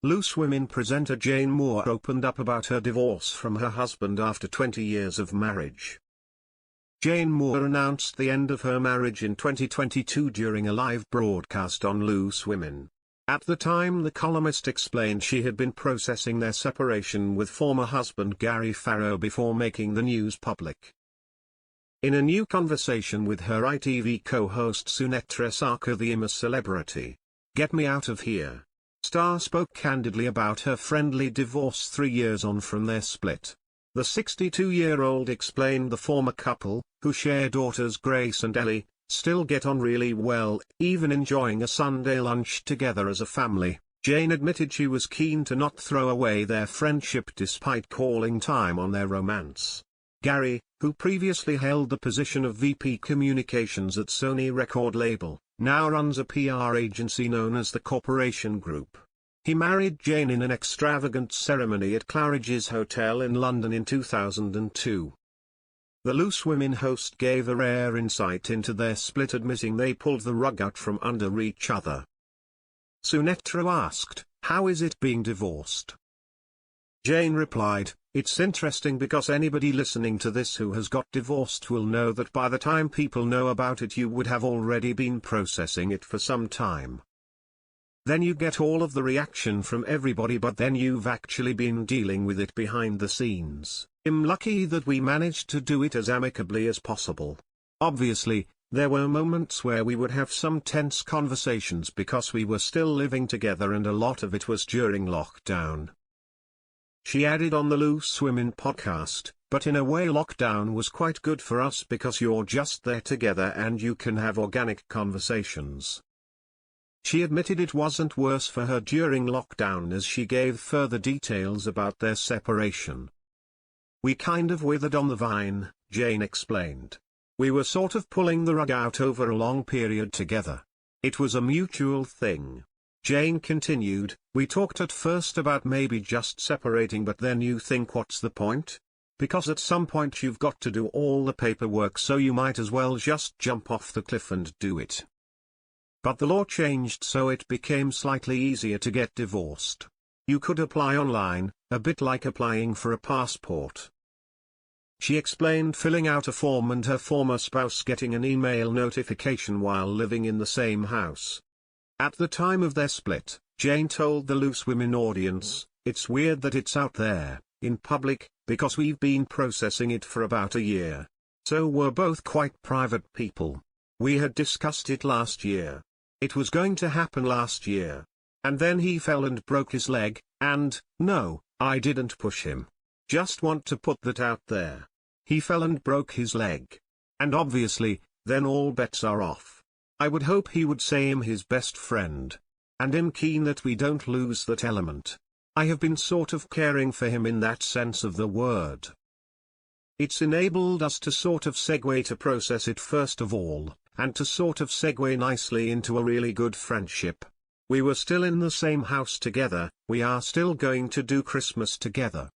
Loose Women presenter Jane Moore opened up about her divorce from her husband after 20 years of marriage. Jane Moore announced the end of her marriage in 2022 during a live broadcast on Loose Women. At the time, the columnist explained she had been processing their separation with former husband Gary Farrow before making the news public. In a new conversation with her ITV co-host Sunetra Sarkar, the Image celebrity, Get Me Out of Here, star spoke candidly about her friendly divorce 3 years on from their split. The 62-year-old explained the former couple, who share daughters Grace and Ellie, still get on really well, even enjoying a Sunday lunch together as a family. Jane admitted she was keen to not throw away their friendship despite calling time on their romance. Gary, who previously held the position of VP Communications at Sony record label, now runs a PR agency known as the Corporation Group. He married Jane in an extravagant ceremony at Claridge's Hotel in London in 2002. The Loose Women host gave a rare insight into their split, admitting they pulled the rug out from under each other. Sunetra asked, "How is it being divorced?" Jane replied, "It's interesting because anybody listening to this who has got divorced will know that by the time people know about it you would have already been processing it for some time. Then you get all of the reaction from everybody, but then you've actually been dealing with it behind the scenes. I'm lucky that we managed to do it as amicably as possible. Obviously, there were moments where we would have some tense conversations because we were still living together, and a lot of it was during lockdown." She added on the Loose Women podcast, "But in a way lockdown was quite good for us because you're just there together and you can have organic conversations." She admitted it wasn't worse for her during lockdown as she gave further details about their separation. "We kind of withered on the vine," Jane explained. "We were sort of pulling the rug out over a long period together. It was a mutual thing." Jane continued, "We talked at first about maybe just separating, but then you think, what's the point? Because at some point you've got to do all the paperwork, so you might as well just jump off the cliff and do it. But the law changed, so it became slightly easier to get divorced. You could apply online, a bit like applying for a passport." She explained filling out a form and her former spouse getting an email notification while living in the same house. At the time of their split, Jane told the Loose Women audience, "It's weird that it's out there, in public, because we've been processing it for about a year. So we're both quite private people. We had discussed it last year. It was going to happen last year. And then he fell and broke his leg, and, no, I didn't push him. Just want to put that out there. He fell and broke his leg. And obviously, then all bets are off. I would hope he would say I'm his best friend. And I'm keen that we don't lose that element. I have been sort of caring for him in that sense of the word. It's enabled us to sort of segue to process it first of all, and to sort of segue nicely into a really good friendship. We were still in the same house together, we are still going to do Christmas together.